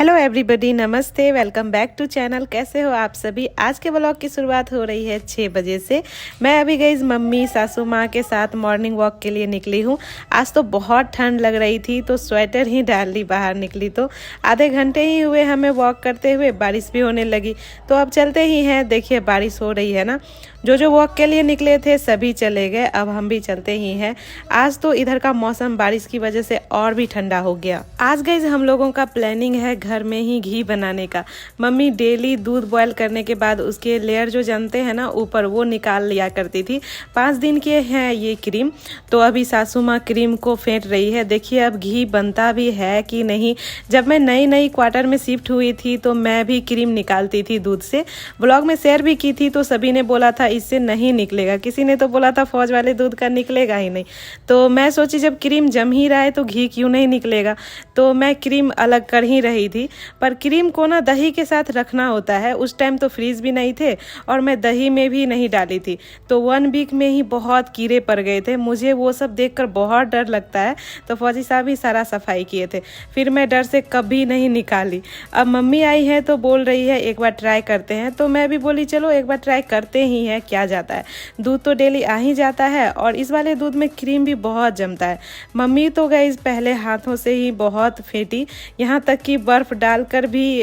Hello everybody, नमस्ते, welcome back to channel. कैसे हो आप सभी। आज के ब्लॉग की शुरुआत हो रही है 6 बजे से। मैं अभी गई मम्मी सासू माँ के साथ मॉर्निंग वॉक के लिए निकली हूँ। आज तो बहुत ठंड लग रही थी तो स्वेटर ही डाल ली, बाहर निकली तो आधे घंटे ही हुए हमें वॉक करते हुए, बारिश भी होने लगी। तो अब चलते ही हैं। देखिए बारिश हो रही है ना। जो वॉक के लिए निकले थे सभी चले गए, अब हम भी चलते ही हैं। आज तो इधर का मौसम बारिश की वजह से और भी ठंडा हो गया। आज गई हम लोगों का प्लानिंग है घर में ही घी बनाने का। मम्मी डेली दूध बॉयल करने के बाद उसके लेयर जो जानते हैं ना ऊपर, वो निकाल लिया करती थी। 5 दिन के हैं ये क्रीम। तो अभी सासू माँ क्रीम को फेंट रही है। देखिए अब घी बनता भी है कि नहीं। जब मैं नई क्वार्टर में शिफ्ट हुई थी तो मैं भी क्रीम निकालती थी दूध से। ब्लॉग में शेयर भी की थी तो सभी ने बोला था इससे नहीं निकलेगा। किसी ने तो बोला था फौज वाले दूध का निकलेगा ही नहीं। तो मैं सोची जब क्रीम जम ही रहा है तो घी क्यों नहीं निकलेगा। तो मैं क्रीम अलग कर ही रही थी। पर क्रीम को ना दही के साथ रखना होता है। उस टाइम तो फ्रीज भी नहीं थे और मैं दही में भी नहीं डाली थी। तो 1 वीक में ही बहुत कीड़े पड़ गए थे। मुझे वो सब देखकर बहुत डर लगता है। तो फौजी साहब ही सारा सफाई किए थे। फिर मैं डर से कभी नहीं निकाली। अब मम्मी आई है तो बोल रही है एक बार ट्राई करते हैं। तो मैं भी बोली चलो एक बार ट्राई करते ही हैं, क्या जाता है। दूध तो डेली आ ही जाता है और इस वाले दूध में क्रीम भी बहुत जमता है। मम्मी तो गई पहले हाथों से ही बहुत फेंटी, यहाँ तक कि बर्फ डालकर भी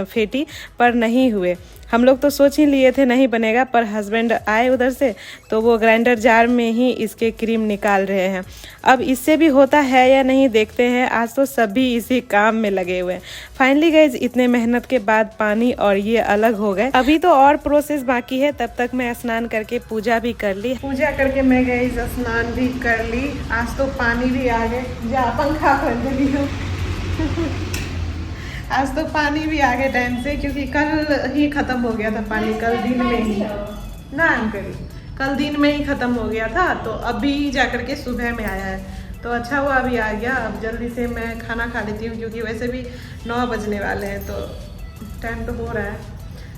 फेंटी, पर नहीं हुए। हम लोग तो सोच ही लिए थे नहीं बनेगा, पर हस्बैंड आए उधर से तो वो ग्राइंडर जार में ही इसके क्रीम निकाल रहे हैं। अब इससे भी होता है या नहीं देखते हैं। आज तो सभी इसी काम में लगे हुए हैं। फाइनली गाइस इतने मेहनत के बाद पानी और ये अलग हो गए। अभी तो और प्रोसेस बाकी है। तब तक मैं स्नान करके पूजा भी कर ली। पूजा करके मैं गई स्नान भी कर ली। आज तो पानी भी आ गए। जा पंखा कर ली हूँ। आज तो पानी भी आ गया टाइम से, क्योंकि कल ही खत्म हो गया था पानी। कल दिन में ही ना अंकल, कल दिन में ही खत्म हो गया था। तो अभी जाकर के सुबह में आया है। तो अच्छा हुआ अभी आ गया। अब जल्दी से मैं खाना खा लेती हूँ, क्योंकि वैसे भी 9 बजने वाले हैं। तो टाइम तो हो रहा है।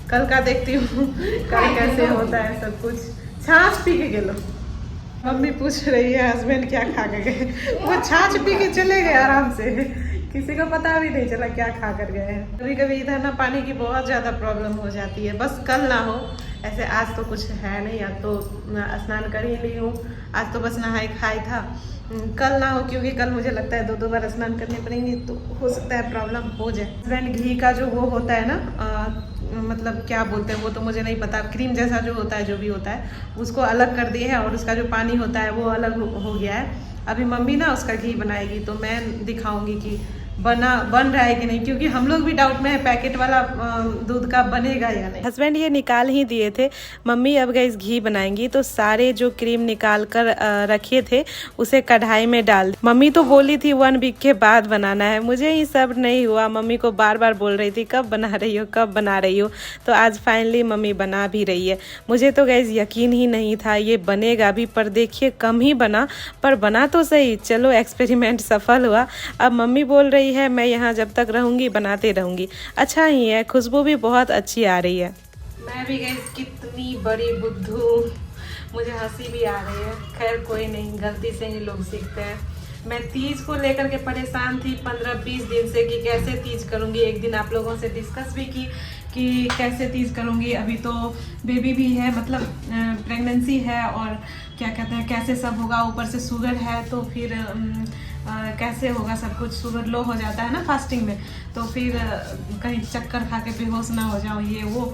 कल का देखती हूँ कल कैसे होता है सब कुछ। छाछ पी के गेलो। मम्मी पूछ रही है हस्बैंड क्या खा के गए। वो छाछ पी के चले गए आराम से। किसी को पता भी नहीं चला क्या खा कर गए हैं। कभी कभी इधर ना पानी की बहुत ज़्यादा प्रॉब्लम हो जाती है। बस कल ना हो, ऐसे आज तो कुछ है नहीं। आज तो स्नान कर ही ली हूँ। आज तो बस नहाई खाई था। कल ना हो, क्योंकि कल मुझे लगता है 2 बार स्नान करने पड़ेंगे। तो हो सकता है प्रॉब्लम हो जाए। हस्बैंड घी का जो वो होता है ना, मतलब क्या बोलते हैं वो तो मुझे नहीं पता। क्रीम जैसा जो होता है, जो भी होता है, उसको अलग कर दिए है और उसका जो पानी होता है वो अलग हो गया है। अभी मम्मी ना उसका घी बनाएगी तो मैं दिखाऊंगी कि बन रहा है कि नहीं, क्योंकि हम लोग भी डाउट में है पैकेट वाला दूध का बनेगा या नहीं। हस्बैंड ये निकाल ही दिए थे। मम्मी अब गई घी बनाएंगी तो सारे जो क्रीम निकाल कर रखे थे उसे कढ़ाई में डाल दी। मम्मी तो बोली थी 1 वीक के बाद बनाना है। मुझे ही सब नहीं हुआ। मम्मी को बार बार बोल रही थी कब बना रही हो, कब बना रही हो। तो आज फाइनली मम्मी बना भी रही है। मुझे तो गैस यकीन ही नहीं था ये बनेगा भी, पर देखिए कम ही बना, पर बना तो सही। चलो एक्सपेरिमेंट सफल हुआ। अब मम्मी बोल रही है मैं यहाँ जब तक रहूंगी बनाते रहूंगी। अच्छा ही है, खुशबू भी बहुत अच्छी आ रही है। मैं भी गई कितनी बड़ी बुद्धू, मुझे हंसी भी आ रही है। खैर कोई नहीं, गलती से ही लोग सीखते हैं। मैं तीज को लेकर के परेशान थी 15-20 दिन से कि कैसे तीज करूंगी। एक दिन आप लोगों से डिस्कस भी की कि कैसे तीज करूंगी। अभी तो बेबी भी है, मतलब प्रेगनेंसी है और क्या कहते हैं कैसे सब होगा। ऊपर से शुगर है तो फिर कैसे होगा सब कुछ। शुगर लो हो जाता है ना फास्टिंग में, तो फिर कहीं चक्कर खा के बेहोश ना हो जाओ, ये वो।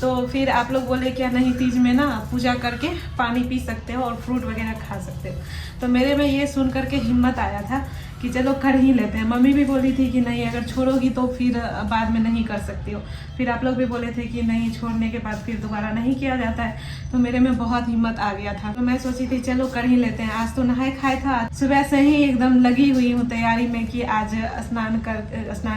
तो फिर आप लोग बोले क्या नहीं तीज में ना पूजा करके पानी पी सकते हो और फ्रूट वगैरह खा सकते हो। तो मेरे में ये सुन करके हिम्मत आया था कि चलो कर ही लेते हैं। मम्मी भी बोली थी कि नहीं अगर छोड़ोगी तो फिर बाद में नहीं कर सकती हो। फिर आप लोग भी बोले थे कि नहीं छोड़ने के बाद फिर दोबारा नहीं किया जाता है। तो मेरे में बहुत हिम्मत आ गया था। तो मैं सोची थी चलो कर ही लेते हैं। आज तो नहाए खाए था। सुबह से ही एकदम लगी हुई हूँ तैयारी में कि आज स्नान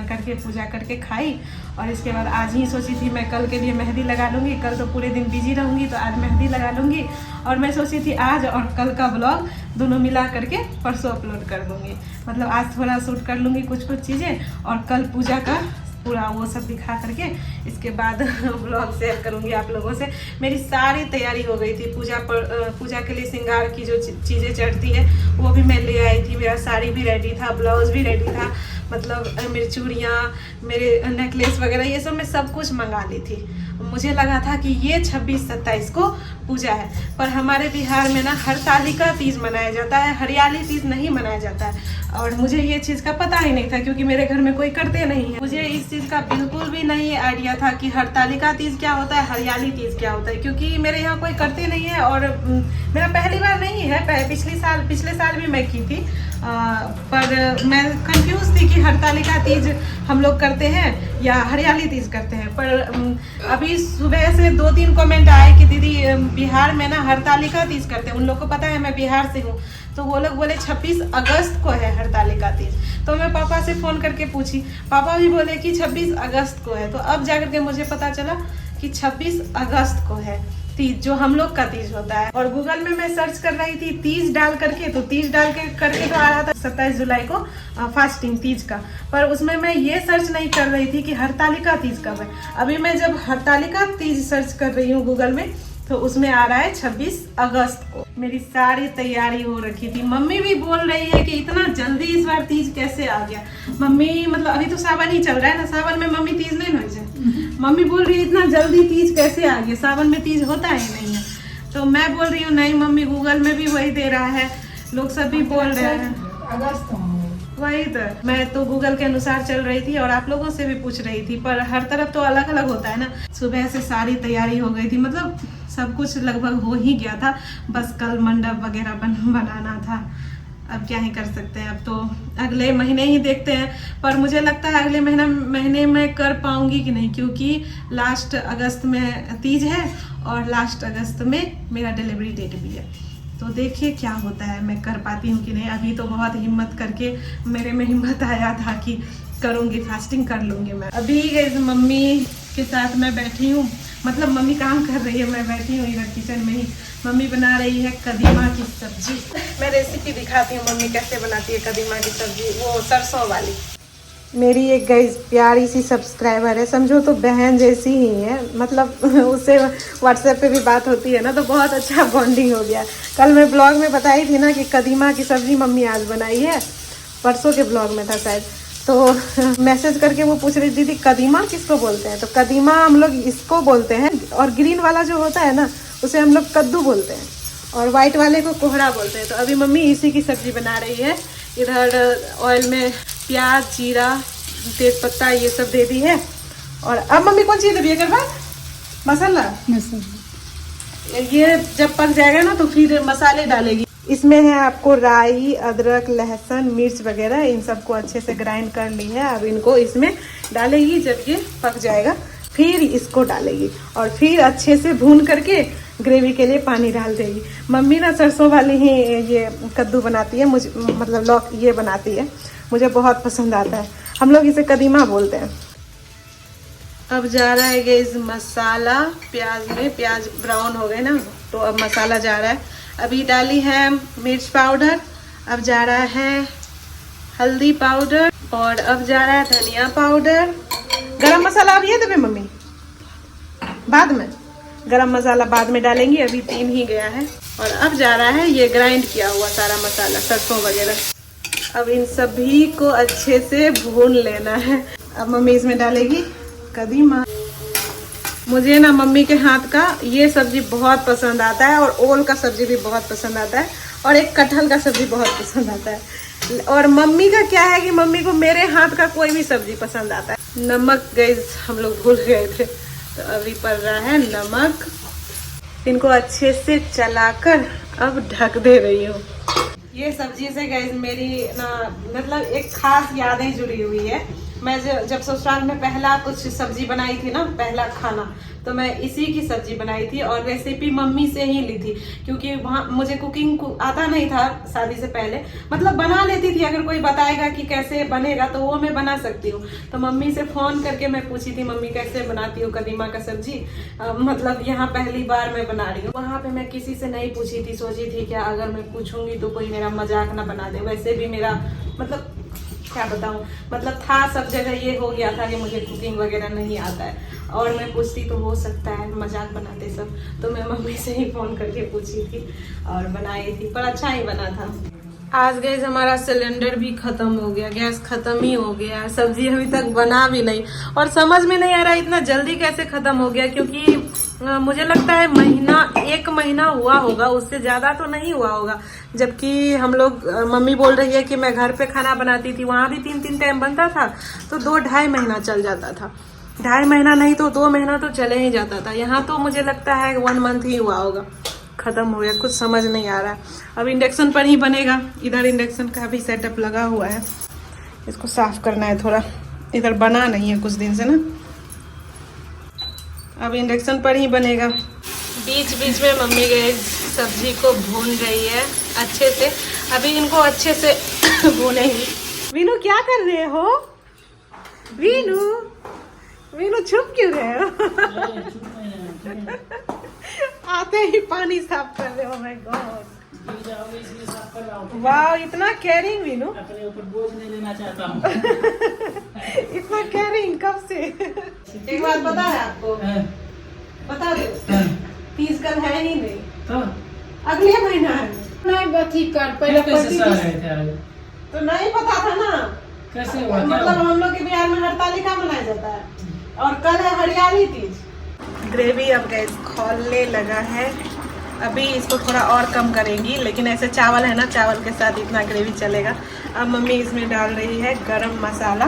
करके पूजा करके खाई। और इसके बाद आज ही सोची थी मैं कल के लिए मेहंदी लगा लूँगी। कल तो पूरे दिन बिजी रहूँगी तो आज मेहंदी लगा लूँगी। और मैं सोची थी आज और कल का ब्लॉग दोनों मिला करके परसों अपलोड कर दूँगी। मतलब आज थोड़ा शूट कर लूँगी कुछ चीज़ें और कल पूजा का पूरा वो सब दिखा करके इसके बाद ब्लॉग शेयर करूँगी आप लोगों से। मेरी सारी तैयारी हो गई थी। पूजा के लिए श्रृंगार की जो चीज़ें चढ़ती है वो भी मैं ले आई थी। मेरा साड़ी भी रेडी था, ब्लाउज भी रेडी था। मतलब मेरी चूड़ियाँ, मेरे नेकलेस वगैरह ये सब मैं सब कुछ मंगा ली थी। मुझे लगा था कि ये 26-27 को पूजा है, पर हमारे बिहार में ना हरतालिका तीज मनाया जाता है, हरियाली तीज नहीं मनाया जाता है। और मुझे ये चीज़ का पता ही नहीं था क्योंकि मेरे घर में कोई करते नहीं है। मुझे इस चीज़ का बिल्कुल भी नहीं आइडिया था कि हरतालिका तीज क्या होता है, हरियाली तीज क्या होता है, क्योंकि मेरे यहाँ कोई करते नहीं है। और मेरा पहली बार नहीं है, पिछले साल भी मैं की थी, पर मैं कंफ्यूज थी कि हरतालिका तीज हम लोग करते हैं या हरियाली तीज करते हैं। पर अभी सुबह से 2-3 कमेंट आए कि दीदी बिहार में ना हरतालिका तीज करते हैं। उन लोग को पता है मैं बिहार से हूँ, तो वो लोग बोले 26 अगस्त को है हरतालिका तीज। तो मैं पापा से फ़ोन करके पूछी, पापा भी बोले कि 26 अगस्त को है। तो अब जाकर के मुझे पता चला कि 26 अगस्त को है तीज, जो हम लोग का तीज होता है। और गूगल में मैं सर्च कर रही थी तीज डाल करके, तो तीज डाल करके तो आ रहा था 27 जुलाई को फास्टिंग तीज का, पर उसमें मैं ये सर्च नहीं कर रही थी कि हरतालिका तीज कब है। अभी मैं जब हरतालिका तीज सर्च कर रही हूँ गूगल में, तो उसमें आ रहा है 26 अगस्त को। मेरी सारी तैयारी हो रखी थी। मम्मी भी बोल रही है कि इतना जल्दी इस बार तीज कैसे आ गया। मम्मी मतलब अभी तो सावन ही चल रहा है ना, सावन में मम्मी तीज नहीं ना जाए। मम्मी बोल रही है इतना जल्दी तीज कैसे आ गया, सावन में तीज होता ही नहीं है। तो मैं बोल रही हूँ नहीं मम्मी, गूगल में भी वही दे रहा है, लोग सब भी बोल रहे हैं अगस्त वही। तो मैं तो गूगल के अनुसार चल रही थी और आप लोगों से भी पूछ रही थी, पर हर तरफ तो अलग अलग होता है ना। सुबह से सारी तैयारी हो गई थी, मतलब सब कुछ लगभग हो ही गया था, बस कल मंडप वगैरह बनाना था। अब क्या ही कर सकते हैं, अब तो अगले महीने ही देखते हैं। पर मुझे लगता है अगले महीने में कर पाऊंगी कि नहीं, क्योंकि लास्ट अगस्त में तीज है और लास्ट अगस्त में मेरा डिलीवरी डेट भी है। तो देखिए क्या होता है, मैं कर पाती हूँ कि नहीं। अभी तो बहुत हिम्मत करके मेरे में हिम्मत आया था कि करूँगी, फास्टिंग कर लूँगी मैं। अभी मम्मी के साथ मैं बैठी हूँ, मतलब मम्मी काम कर रही है, मैं बैठी हूँ इधर किचन में ही। मम्मी बना रही है कदीमा की सब्जी। मैं रेसिपी दिखाती हूँ मम्मी कैसे बनाती है कदीमा की सब्जी, वो सरसों वाली। मेरी एक गाइस प्यारी सी सब्सक्राइबर है, समझो तो बहन जैसी ही है, मतलब उससे व्हाट्सएप पे भी बात होती है ना, तो बहुत अच्छा बॉन्डिंग हो गया। कल मैं ब्लॉग में बताई थी ना कि कदीमा की सब्जी मम्मी आज बनाई है, परसों के ब्लॉग में था शायद। तो मैसेज करके वो पूछ रही दीदी कदीमा किसको बोलते हैं, तो कदीमा हम लोग इसको बोलते हैं, और ग्रीन वाला जो होता है ना उसे हम लोग कद्दू बोलते हैं, और वाइट वाले को कोहड़ा बोलते हैं। तो अभी मम्मी इसी की सब्जी बना रही है। इधर ऑयल में प्याज, जीरा, तेजपत्ता ये सब दे दी है। और अब मम्मी कौन चीज़ दे रही है मसाला, ये जब पक जाएगा ना तो फिर मसाले डालेगी। इसमें है आपको राई, अदरक, लहसुन, मिर्च वगैरह, इन सबको अच्छे से ग्राइंड कर ली है। अब इनको इसमें डालेगी, जब ये पक जाएगा फिर इसको डालेगी और फिर अच्छे से भून करके ग्रेवी के लिए पानी डाल देगी। मम्मी ना सरसों वाली ही ये कद्दू बनाती है, मुझे मतलब लौक ये बनाती है, मुझे बहुत पसंद आता है। हम लोग इसे कदीमा बोलते हैं। अब जा रहा है गाइस मसाला प्याज में, प्याज ब्राउन हो गए ना, तो अब मसाला जा रहा है। अभी डाली है मिर्च पाउडर, अब जा रहा है हल्दी पाउडर, और अब जा रहा है धनिया पाउडर। गरम मसाला अब ये देवे मम्मी, बाद में गरम मसाला बाद में डालेंगी, अभी 3 ही गया है। और अब जा रहा है ये ग्राइंड किया हुआ सारा मसाला, सरसों वगैरह। अब इन सभी को अच्छे से भून लेना है। अब मम्मी इसमें डालेगी कदीमा। मुझे ना मम्मी के हाथ का ये सब्जी बहुत पसंद आता है, और ओल का सब्जी भी बहुत पसंद आता है, और एक कटहल का सब्जी बहुत पसंद आता है। और मम्मी का क्या है कि मम्मी को मेरे हाथ का कोई भी सब्जी पसंद आता है। नमक गाइस हम लोग भूल गए थे, तो अभी पड़ रहा है नमक। इनको अच्छे से चलाकर अब ढक दे रही हूँ। ये सब्जी से गाइस मेरी ना मतलब एक खास यादें जुड़ी हुई है। मैं जब ससुराल में पहला कुछ सब्जी बनाई थी ना, पहला खाना, तो मैं इसी की सब्जी बनाई थी, और रेसिपी मम्मी से ही ली थी, क्योंकि वहाँ मुझे कुकिंग आता नहीं था शादी से पहले। मतलब बना लेती थी, अगर कोई बताएगा कि कैसे बनेगा तो वो मैं बना सकती हूँ। तो मम्मी से फ़ोन करके मैं पूछी थी मम्मी कैसे बनाती हो कदीमा का सब्जी, मतलब यहाँ पहली बार मैं बना रही हूँ। वहाँ पे मैं किसी से नहीं पूछी थी, सोची थी क्या अगर मैं पूछूंगी तो कोई मेरा मजाक ना बना दे। वैसे भी मेरा मतलब क्या बताऊं, मतलब था सब जगह ये हो गया था कि मुझे कुकिंग वगैरह नहीं आता है, और मैं पूछती तो हो सकता है मजाक बनाते सब। तो मैं मम्मी से ही फ़ोन करके पूछी थी और बनाई थी, पर अच्छा ही बना था। आज गैस हमारा सिलेंडर भी खत्म हो गया, गैस खत्म ही हो गया, सब्जी अभी तक बना भी नहीं और समझ में नहीं आ रहा इतना जल्दी कैसे खत्म हो गया, क्योंकि मुझे लगता है एक महीना हुआ होगा, उससे ज्यादा तो नहीं हुआ होगा। जबकि हम लोग मम्मी बोल रही है कि मैं घर पे खाना बनाती थी, वहां भी 3-3 टाइम बनता था तो 2-2.5 महीना चल जाता था, 2.5 महीना नहीं तो 2 महीना तो चले ही जाता था। यहाँ तो मुझे लगता है 1 मंथ ही हुआ होगा, खत्म हो गया, कुछ समझ नहीं आ रहा है। अब इंडक्शन पर ही बनेगा, इधर इंडक्शन का भी सेटअप लगा हुआ है, इसको साफ करना है थोड़ा, इधर बना नहीं है कुछ दिन से ना, अब इंडक्शन पर ही बनेगा। बीच बीच में मम्मी गए सब्जी को भून रही है अच्छे से, अभी इनको अच्छे से भूनेंगी। वीनू क्या कर रहे हो? वीनू वीनू छुप क्यों रहे हो? आते ही पानी साफ कर रहे हो, माय गॉड, वाह इतना केयरिंग वीनू, अपने ऊपर बोझ नहीं लेना चाहता हूँ। इतना केयरिंग कब से? एक बात पता है आपको, बता दो, 30 कल है ही नहीं तो अगले महीना है। नहीं बची कर पहले कैसे सह रहे थे आज? तो नहीं पता था ना, कैसे हुआ? मतलब हम लोग के बिहार में हड़ताली का मनाया जाता है और कल है हरियाली तीज। ग्रेवी अब गैस खौलने लगा है, अभी इसको थोड़ा और कम करेंगी, लेकिन ऐसे चावल है ना, चावल के साथ इतना ग्रेवी चलेगा। अब मम्मी इसमें डाल रही है गरम मसाला।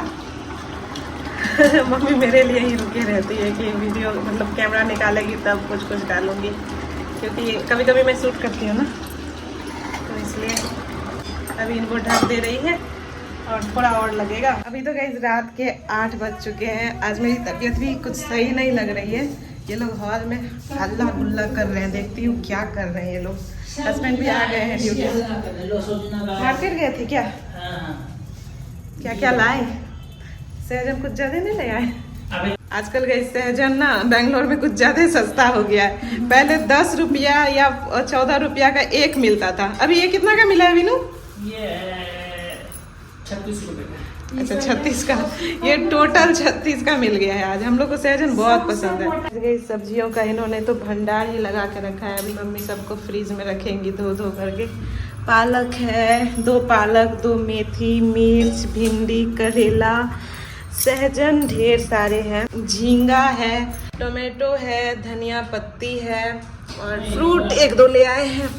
मम्मी मेरे लिए ही रुके रहती है कि वीडियो मतलब कैमरा निकालेगी तब कुछ कुछ डालूंगी, क्योंकि कभी कभी मैं शूट करती हूँ ना, तो इसलिए अभी इनको ढक दे रही है और थोड़ा और लगेगा। अभी तो गाइस रात के 8 बज चुके हैं, आज मेरी तबीयत भी कुछ सही नहीं लग रही है। ये लोग हॉल में हल्ला गुल्ला कर रहे हैं, देखती हूँ क्या कर रहे हैं ये लोग। हस्बैंड भी आ गए हैं ड्यूटी से। मार्केट गए थे क्या? क्या क्या लाए? सहजन कुछ ज्यादा नहीं ले आए? आजकल गई सहजन ना बेंगलोर में कुछ ज्यादा सस्ता हो गया है। पहले 10 रुपया या 14 रुपया का एक मिलता था, अभी ये कितना का मिला है वीनू? ये 36 रुपए का। अच्छा 36 का, ये टोटल 36 का मिल गया है आज। हम लोग को सहजन बहुत पसंद है। सब्जियों का इन्होंने तो भंडार ही लगा के रखा है, अभी मम्मी सबको फ्रीज में रखेंगी धो धो करके। पालक है, 2 पालक, 2 मेथी, मिर्च, भिंडी, करेला, सहजन ढेर सारे हैं, झींगा है, टोमेटो है, धनिया पत्ती है और फ्रूट 1-2 ले आए हैं।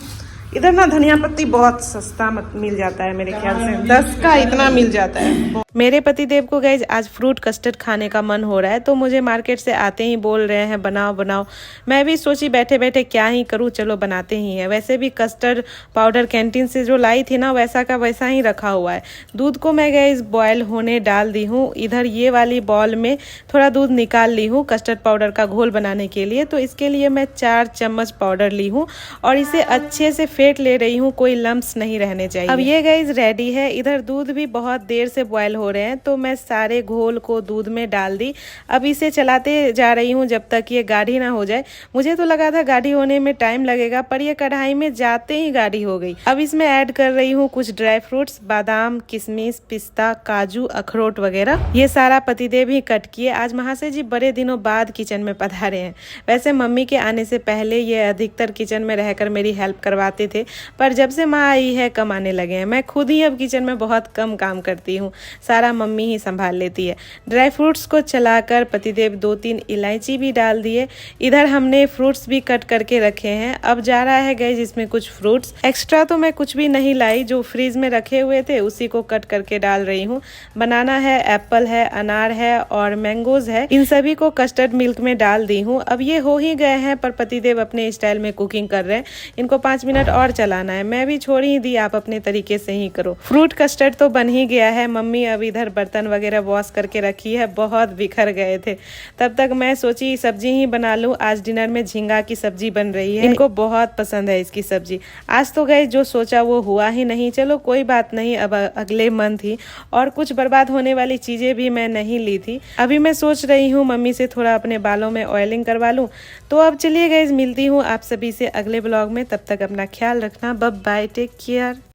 इधर ना धनिया पत्ती बहुत सस्ता मिल जाता है, मेरे ख्याल से 10 का इतना मिल जाता है। मेरे पतिदेव को गाइज आज फ्रूट कस्टर्ड खाने का मन हो रहा है, तो मुझे मार्केट से आते ही बोल रहे हैं बनाओ बनाओ। मैं भी सोची बैठे बैठे क्या ही करूँ, चलो बनाते ही हैं। वैसे भी कस्टर्ड पाउडर कैंटीन से जो लाई थी ना, वैसा का वैसा ही रखा हुआ है। दूध को मैं गाइज बॉयल होने डाल दी हूँ, इधर ये वाली बॉल में थोड़ा दूध निकाल ली हूँ कस्टर्ड पाउडर का घोल बनाने के लिए। तो इसके लिए मैं 4 चम्मच पाउडर ली हूँ और इसे अच्छे से फेंट ले रही हूँ, कोई लम्स नहीं रहने चाहिए। अब ये गाइज रेडी है। इधर दूध भी बहुत देर से बॉयल हो रहे हैं, तो मैं सारे घोल को दूध में डाल दी। अब इसे चलाते जा रही हूँ जब तक ये गाढ़ी ना हो जाए। मुझे तो लगा था गाढ़ी होने में टाइम लगेगा, पर ये कढ़ाई में जाते ही गाढ़ी हो गई। अब इसमें ऐड कर रही हूँ कुछ ड्राई फ्रूट्स, बादाम, किशमिश, पिस्ता, काजू, अखरोट वगैरह। ये सारा पतिदेव ही कट किए। आज महाशय जी बड़े दिनों बाद किचन में पधारे हैं। वैसे मम्मी के आने से पहले ये अधिकतर किचन में रहकर मेरी हेल्प करवाते थे, पर जब से माँ आई है कम आने लगे हैं। मैं खुद ही अब किचन में बहुत कम काम करती हूँ, सारा मम्मी ही संभाल लेती है। ड्राई फ्रूट्स को चलाकर पतिदेव 2-3 इलायची भी डाल दिए। इधर हमने फ्रूट्स भी कट करके रखे हैं। अब जा रहा है गाइस इसमें कुछ फ्रूट्स। एक्स्ट्रा तो मैं कुछ भी नहीं लाई, जो फ्रीज में रखे हुए थे उसी को कट करके डाल रही हूँ। बनाना है, एप्पल है, अनार है और मैंगोज है। इन सभी को कस्टर्ड मिल्क में डाल दी हूँ। अब ये हो ही गए हैं, पर पतिदेव अपने स्टाइल में कुकिंग कर रहे हैं। इनको 5 मिनट और चलाना है। मैं भी छोड़ ही दी, आप अपने तरीके से ही करो। फ्रूट कस्टर्ड तो बन ही गया है। मम्मी अब इधर बर्तन वगैरह वॉश करके रखी है, बहुत बिखर गए थे। तब तक मैं सोची सब्जी ही बना लूं। आज डिनर में झींगा की सब्जी बन रही है, इनको बहुत पसंद है इसकी सब्जी। आज तो गए जो सोचा वो हुआ ही नहीं, चलो कोई बात नहीं, अब अगले मंथ ही। और कुछ बर्बाद होने वाली चीजें भी मैं नहीं ली थी। अभी मैं सोच रही हूँ मम्मी से थोड़ा अपने बालों में ऑयलिंग करवा लूँ। तो अब चलिए गाइस मिलती हूँ आप सभी से अगले ब्लॉग में, तब तक अपना ख्याल रखना, बाय बाय, टेक केयर।